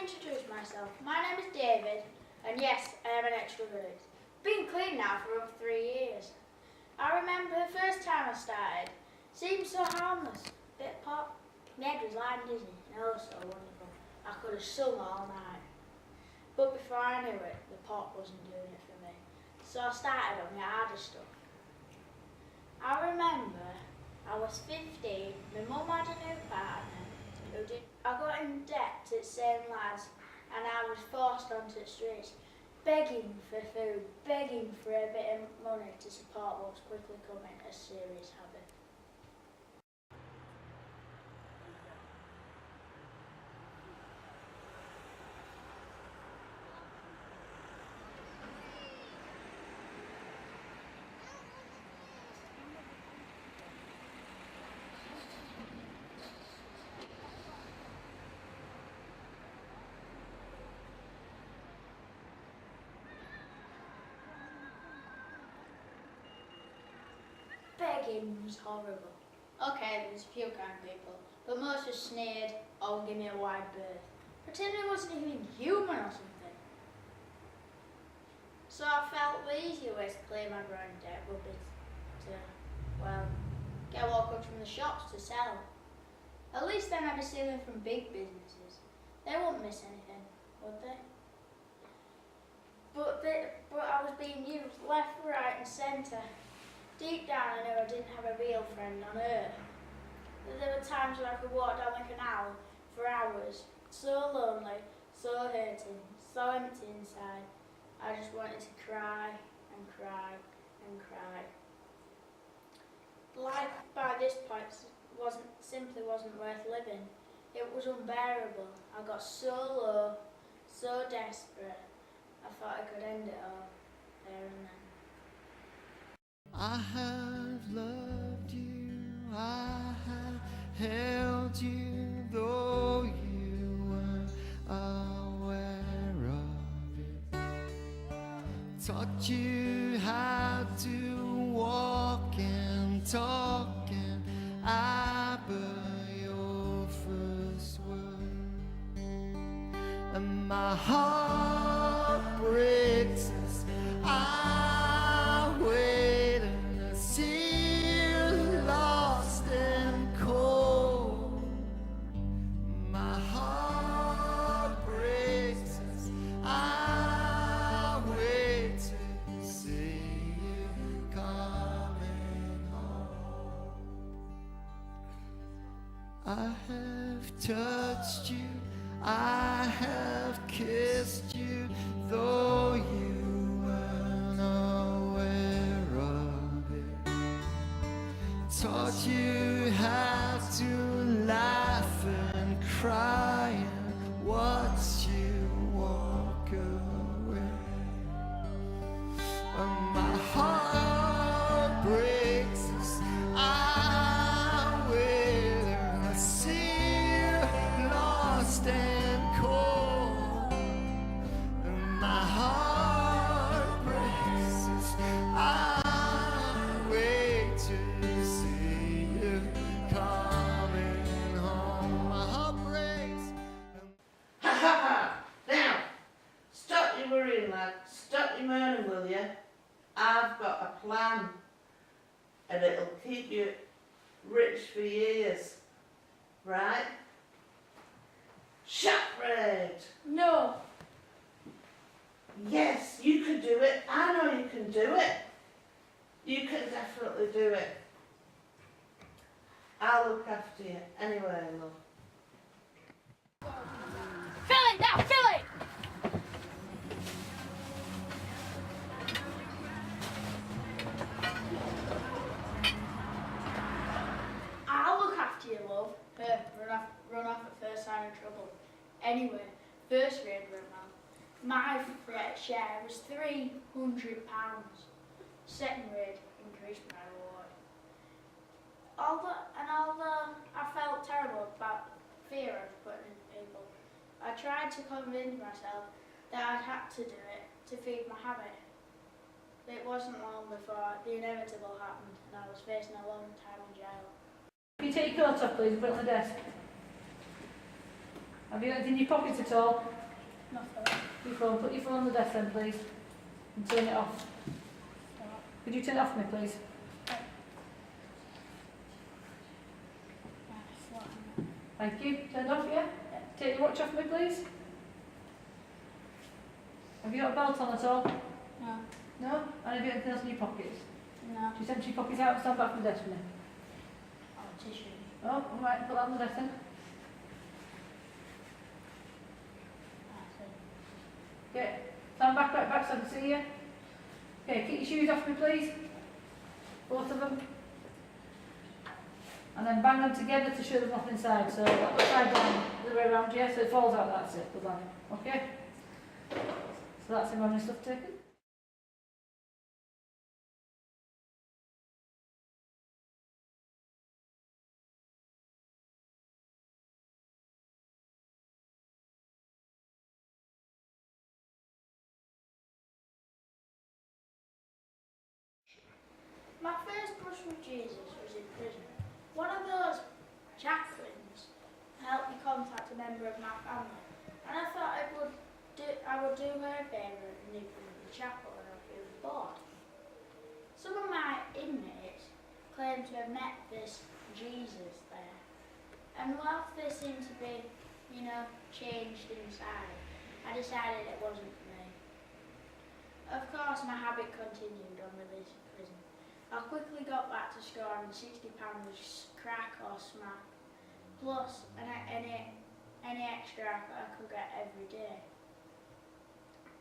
introduce myself. My name is David, and yes, I am an extrovert. Been clean now for over 3 years. I remember the first time I started. Seemed so harmless. Bit of pop. My head was lying dizzy, and oh so wonderful. I could have sung all night. But before I knew it, the pop wasn't doing it for me. So I started on the harder stuff. I remember I was 15, my mum had a new partner. I got in debt to the same lads, and I was forced onto the streets, begging for food, begging for a bit of money to support what was quickly becoming a serious habit. Begging was horrible. Okay, there was a few kind people, but most just sneered or would give me a wide berth, pretending I wasn't even human or something. So I felt the easier way to clear my growing debt would be to, well, get what comes from the shops to sell. At least then I'd be stealing from big businesses. They wouldn't miss anything, would they? But I was being used left, right and centre. Deep down I knew I didn't have a real friend on earth. That there were times when I could walk down the canal for hours, so lonely, so hurting, so empty inside. I just wanted to cry and cry and cry. Life by this point simply wasn't worth living. It was unbearable. I got so low, so desperate, I thought I could end it all there and then. I have loved you, I have held you, though you weren't aware of it. Taught you how to walk and talk, and I bore your first word. And my heart breaks as I wait and see you lost and cold. My heart breaks as I wait to see you coming home. I have touched you, I have kissed you, though you weren't aware of it. Taught you how to laugh and cry and watch you walk away. And my heart breaks as I wait and I see you lost and cold. And my heart breaks as I wait to see you coming home. My heart breaks. Ha ha ha! Now, stop your worrying, lad. Stop your moaning, will you? I've got a plan, and it'll keep you rich for years, right? Shotbread! No! Yes, you can do it. I know you can do it. You can definitely do it. I'll look after you anyway, love. Fill it now, fill it! I'll look after you, love. Run off at first sign of trouble. Anyway, first grade went well. My share was £300. Second grade increased my reward. Although I felt terrible about fear of putting in people, I tried to convince myself that I'd had to do it to feed my habit. It wasn't long before the inevitable happened and I was facing a long time in jail. Can you take your coat off, please, and put it on the desk? Have you got anything in your pockets at all? Nothing. Your phone. Put your phone on the desk then, please. And turn it off. Could you turn it off for me, please? Thank you. Turned off, yeah? Take your watch off me, please. Have you got a belt on at all? No. No? And have you got anything else in your pockets? No. Just empty your pockets out and stand back from the desk for me. Oh, tissue. Oh, all right. Put that on the desk then. Okay. Stand back, right back so I can see you. Okay, keep your shoes off me, please. Both of them. And then bang them together to show there's nothing inside. So upside down, the other way around, yeah, so it falls out, that's it, the bang. Okay? So that's him having his stuff taken. My first brush with Jesus was in prison. One of those chaplains helped me contact a member of my family, and I thought I would do her a favour and nip them in the chapel when I was feeling bored. Some of my inmates claimed to have met this Jesus there, and whilst they seemed to be, changed inside, I decided it wasn't for me. Of course, my habit continued on release from prison. I quickly got back to scoring £60 crack or smack, plus any extra I could get every day.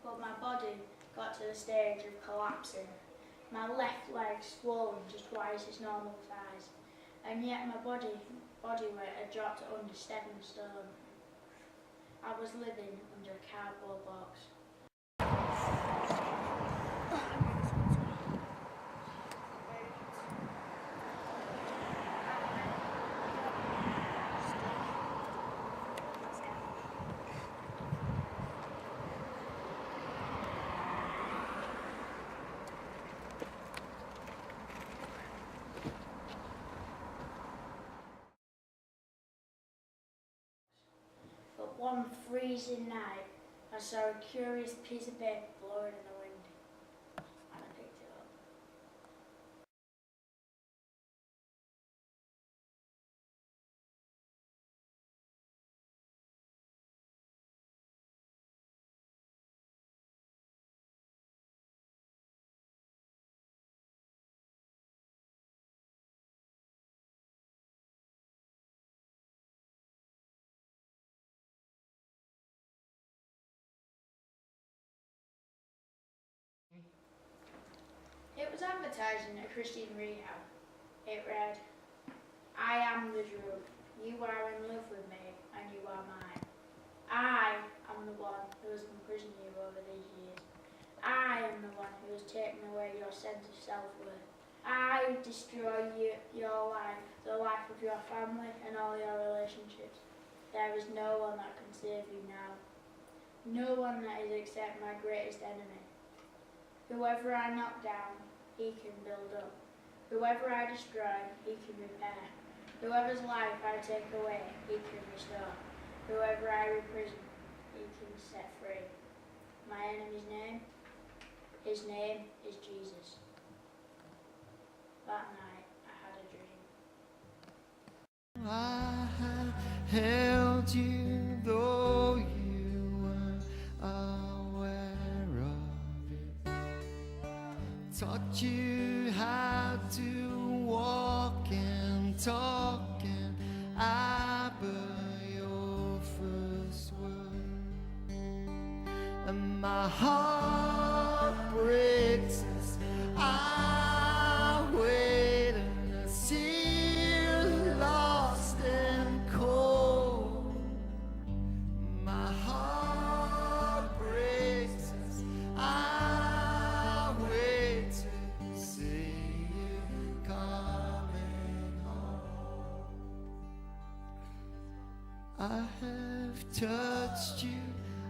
But my body got to the stage of collapsing. My left leg swollen just twice its normal size, and yet my body weight had dropped to under 7 stone. I was living under a cardboard box. But one freezing night, I saw a curious piece of paper blowing in the wind, and I picked it up. It was advertising a Christian rehab. It read, "I am the drug. You are in love with me, and you are mine. I am the one who has imprisoned you over these years. I am the one who has taken away your sense of self-worth. I destroy your life, the life of your family, and all your relationships. There is no one that can save you now. No one that is except my greatest enemy. Whoever I knock down, he can build up. Whoever I destroy, he can repair. Whoever's life I take away, he can restore. Whoever I imprison, he can set free. My enemy's name? His name is Jesus." That night, I had a dream. I have held you though you weren't aware of it. Taught you how to walk and talk, and I bear your first word. And my heart breaks as I wait and I see you lost and cold. My heart breaks as I wait to see you coming home. I have touched you,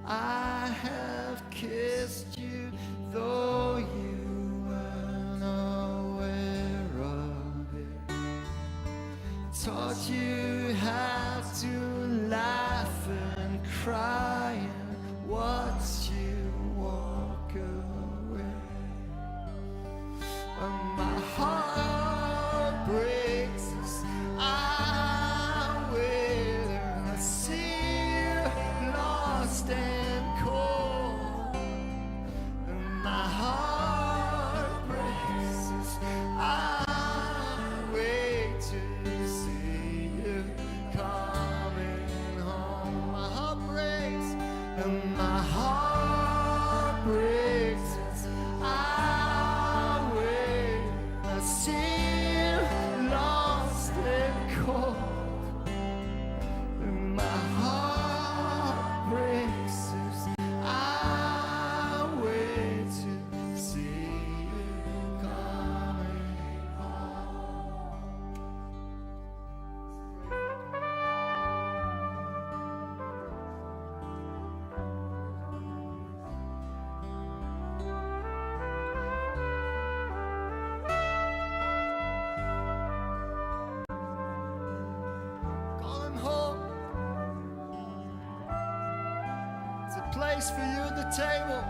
I have kissed you, though you weren't aware of it. Taught you how to laugh and place for you at the table.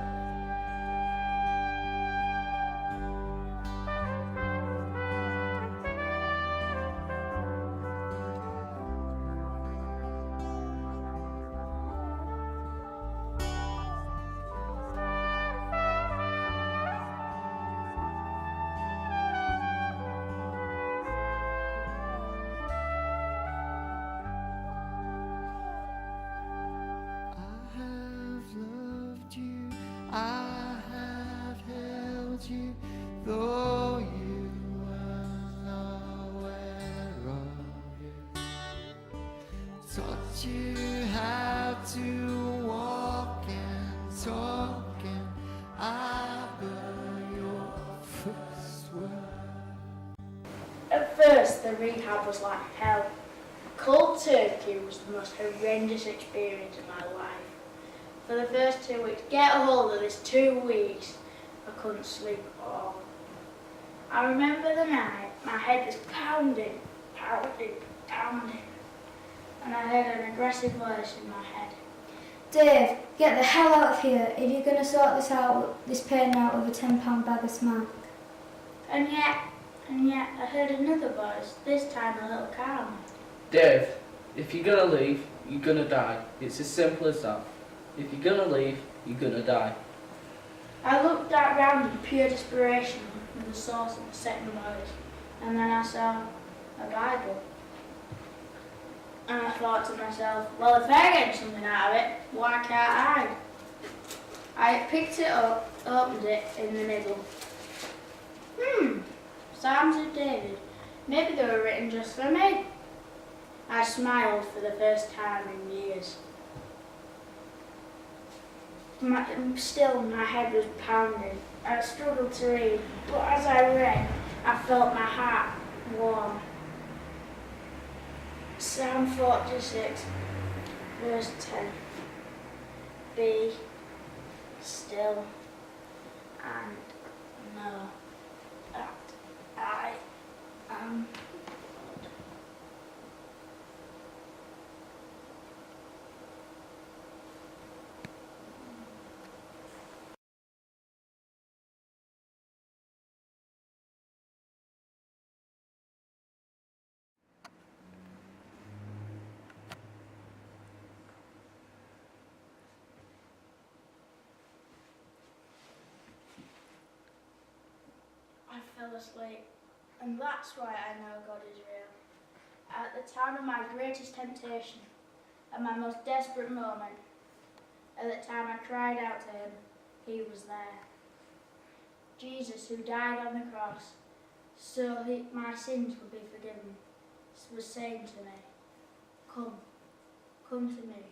I have loved you, I have held you, though you were unaware of it. Taught you how to walk and talk, and I bear your first word. At first, the rehab was like hell. Cold turkey was the most horrendous experience of my life. For the first 2 weeks, get a hold of this, 2 weeks, I couldn't sleep at all. I remember the night, my head was pounding, and I heard an aggressive voice in my head. Dave, get the hell out of here if you're going to sort this pain out with a £10 bag of smack. And yet, I heard another voice, this time a little calmer. Dave, if you're gonna leave, you're gonna die. It's as simple as that. If you're gonna leave, you're gonna die. I looked around in pure desperation for the source of the second voice, and then I saw a Bible. And I thought to myself, well, if they're getting something out of it, why can't I? I picked it up, opened it in the middle. Psalms of David. Maybe they were written just for me. I smiled for the first time in years. Still, my head was pounding. I struggled to read, but as I read, I felt my heart warm. Psalm 46, verse 10. Be still and know that I am God. I fell asleep, and that's why I know God is real. At the time of my greatest temptation, at my most desperate moment, at the time I cried out to him, he was there. Jesus, who died on the cross, so my sins would be forgiven, was saying to me, come to me.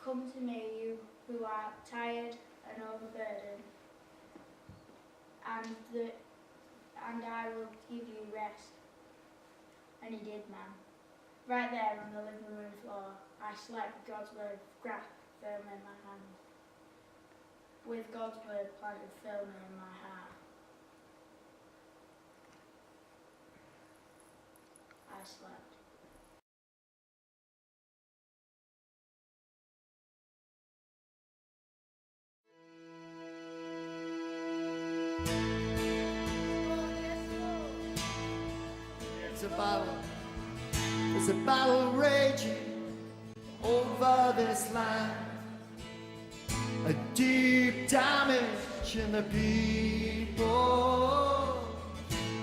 Come to me, you who are tired and overburdened, and I will give you rest. And he did, man. Right there on the living room floor, I slept with God's word grasped firmly in my hand, with God's word planted firmly in my heart. I slept. There's a battle raging over this land, a deep damage in the people,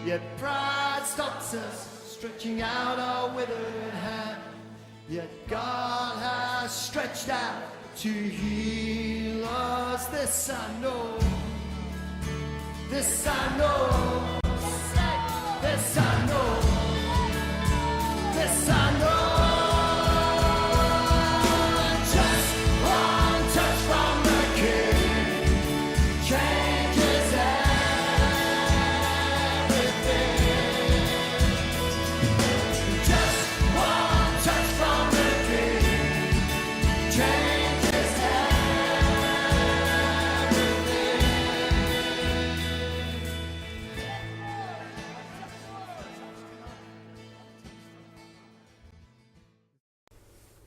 yet pride stops us stretching out our withered hand, yet God has stretched out to heal us. This I know, this I know, this I know. This I know. Just one touch from the King changes everything. Just one touch from the King changes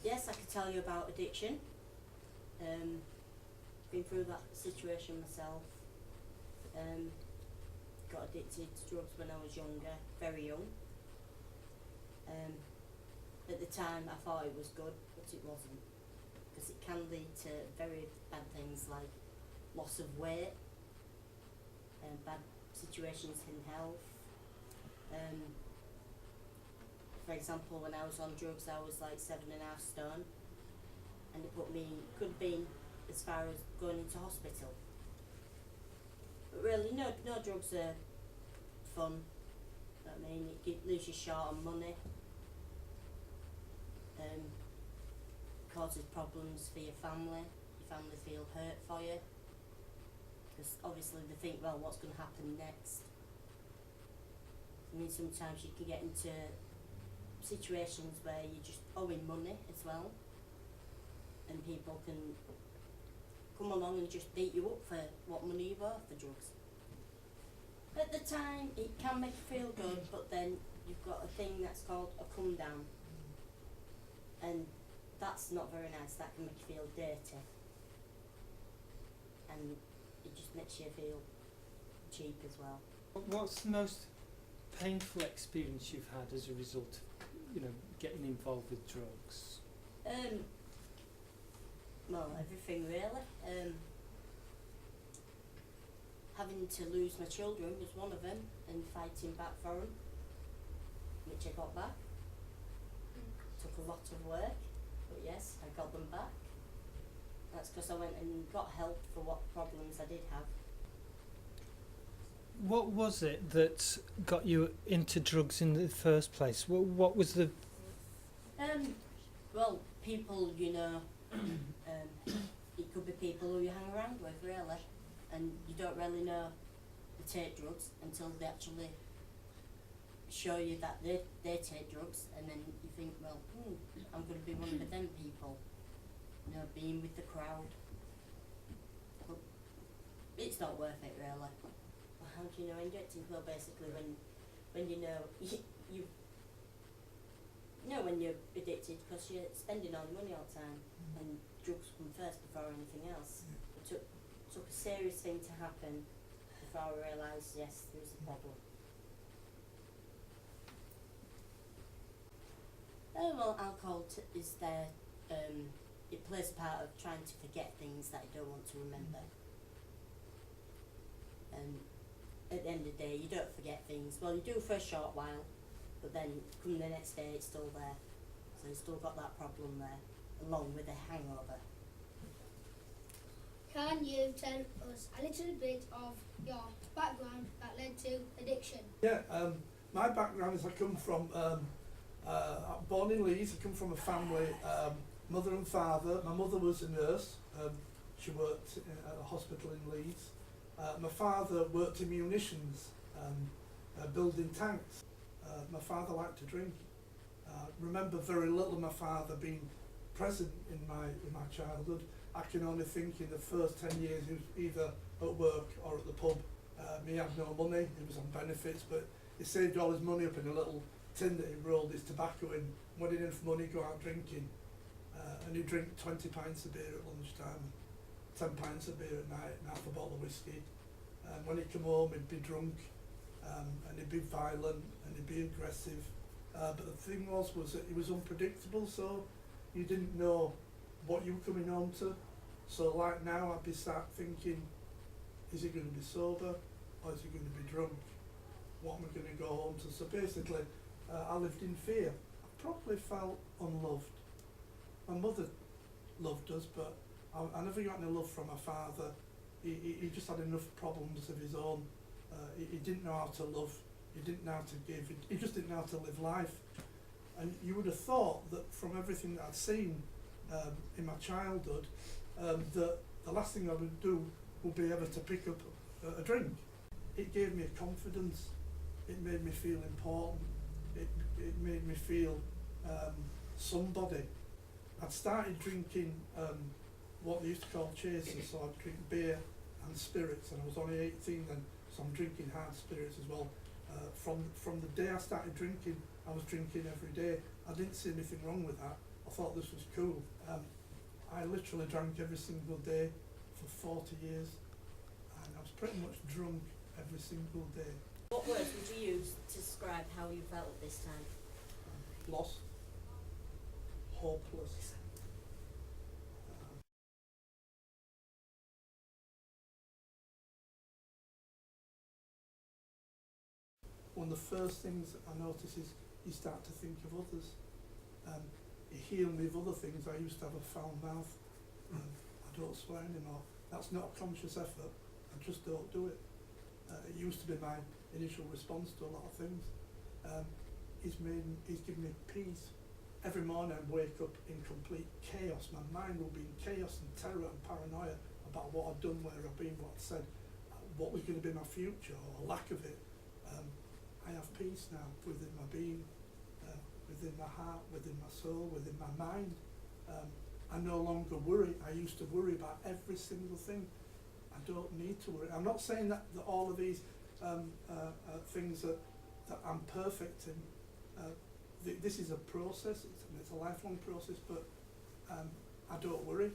Yes, I can tell you about addiction. Been through that situation myself. Got addicted to drugs when I was younger, very young. At the time I thought it was good, but it wasn't, because it can lead to very bad things like loss of weight, bad situations in health. For example, when I was on drugs I was like 7.5 stone, and it could have been as far as going into hospital. But really, no drugs are fun. I mean, it leaves you short on money, causes problems for your family feel hurt for you, because obviously they think, well, what's going to happen next? I mean, sometimes you can get into situations where you're just owing money as well, and people can come along and just beat you up for what money you owe for drugs. At the time it can make you feel good, but then you've got a thing that's called a come down, and that's not very nice. That can make you feel dirty, and it just makes you feel cheap as well. What's the most painful experience you've had as a result of, getting involved with drugs? Well, everything really. Having to lose my children was one of them, and fighting back for them, which I got back. Took a lot of work, but yes, I got them back. That's because I went and got help for what problems I did have. What was it that got you into drugs in the first place? What was the... Well, people, it could be people who you hang around with, really, and you don't really know they take drugs until they actually show you that they take drugs, and then you think, well, I'm going to be one of them people, being with the crowd. But it's not worth it, really. Well, how do you know injecting? Well, basically, when you know when you're addicted, because you're spending all your money all the time, and drugs come first before anything else. It took a serious thing to happen before I realised, yes, there was a problem. Well, alcohol is there, it plays a part of trying to forget things that you don't want to remember. And at the end of the day, you don't forget things. Well, you do for a short while, but then come the next day it's still there. So you've still got that problem there, along with a hangover. Can you tell us a little bit of your background that led to addiction? Yeah, my background is I come from, born in Leeds. I come from a family, mother and father. My mother was a nurse. She worked at a hospital in Leeds. My father worked in munitions, building tanks. My father liked to drink. Remember very little of my father being present in my childhood. I can only think in the first 10 years he was either at work or at the pub. He had no money, he was on benefits, but he saved all his money up in a little tin that he rolled his tobacco in. When he didn't have money, go out drinking. And he'd drink 20 pints of beer at lunchtime, 10 pints of beer at night, and half a bottle of whiskey. And when he'd come home, he'd be drunk, and he'd be violent, and he'd be aggressive. But the thing was that he was unpredictable, so you didn't know what you were coming home to. So like now, I'd be start thinking, is he going to be sober, or is he going to be drunk? What am I going to go home to? So basically, I lived in fear. I probably felt unloved. My mother loved us, but I never got any love from my father. He just had enough problems of his own. He didn't know how to love, he didn't know how to give, he just didn't know how to live life. And you would have thought that from everything that I'd seen in my childhood, that the last thing I would do would be ever to pick up a drink. It gave me a confidence, it made me feel important, it made me feel somebody. I'd started drinking what they used to call chasers, so I'd drink beer and spirits, and I was only 18 then, so I'm drinking hard spirits as well. From the day I started drinking, I was drinking every day. I didn't see anything wrong with that. I thought this was cool. I literally drank every single day for 40 years, and I was pretty much drunk every single day. What words would you use to describe how you felt at this time? Lost, hopeless. One of the first things I notice is you start to think of others. It healed me of other things. I used to have a foul mouth. I don't swear anymore. That's not a conscious effort. I just don't do it. It used to be my initial response to a lot of things. He's given me peace. Every morning I wake up in complete chaos. My mind will be in chaos and terror and paranoia about what I've done, where I've been, what I've said, what was going to be my future or lack of it. I have peace now within my being, within my heart, within my soul, within my mind. I no longer worry. I used to worry about every single thing. I don't need to worry. I'm not saying that all of these things that I'm perfect in. This is a process. It's a lifelong process, but I don't worry.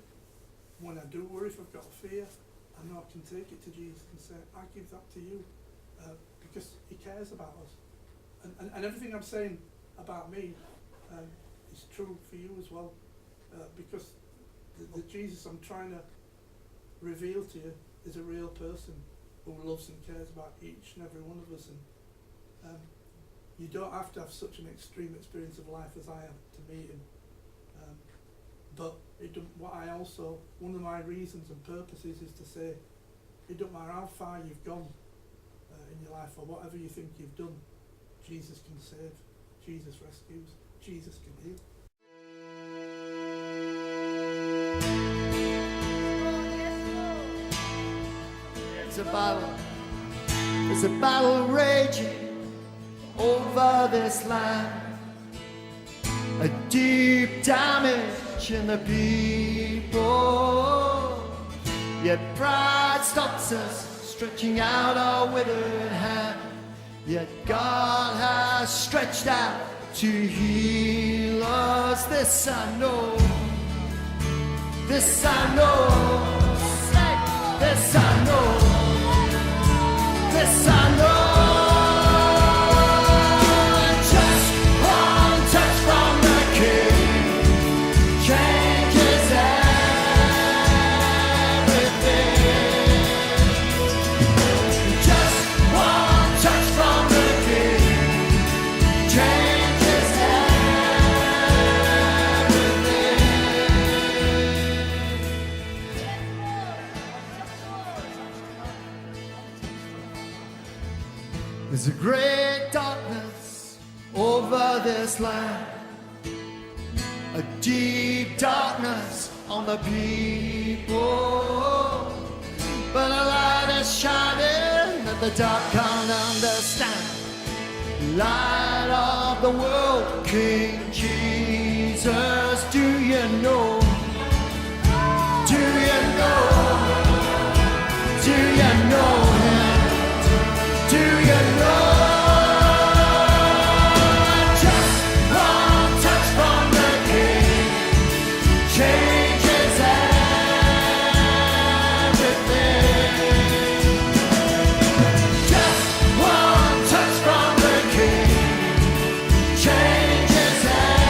When I do worry, if I've got a fear, I know I can take it to Jesus and say, I give that to you, because he cares about us. And everything I'm saying about me is true for you as well, because the Jesus I'm trying to reveal to you is a real person who loves and cares about each and every one of us. And you don't have to have such an extreme experience of life as I have to meet him. But one of my reasons and purposes is to say, it doesn't matter how far you've gone in your life or whatever you think you've done, Jesus can save, Jesus rescues, Jesus can heal. There's a battle raging over this land, a deep damage in the people, yet pride stops us stretching out our withered hand, yet God has stretched out to heal us. This I know, this I know, this I know, this I know. Just one touch from the King changes everything. Just one touch from the King changes everything. There's a great darkness over this land, a deep darkness on the people, but a light is shining that the dark can't understand. Light of the world, King Jesus, do you know? Do you know? Do you know him? Do you know? Just one touch from the King changes everything. Just one touch from the King changes everything.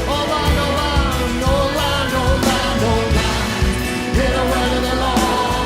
Oh, Lord, oh, Lord, oh, Lord, oh, Lord, oh, Lord. Hear the word of the Lord.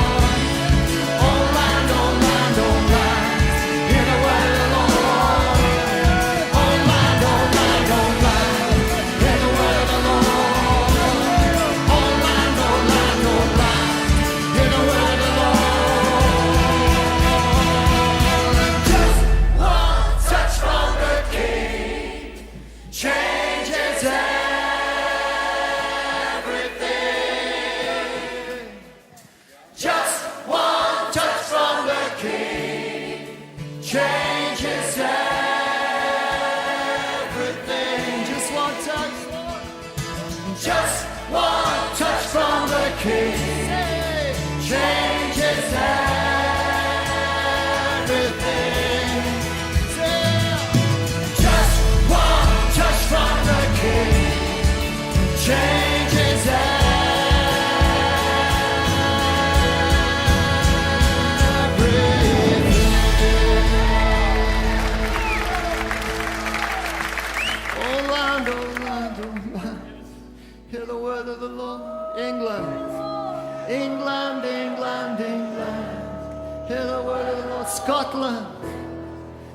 Scotland,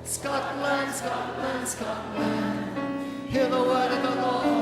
Scotland, Scotland, Scotland. Hear the word of the Lord.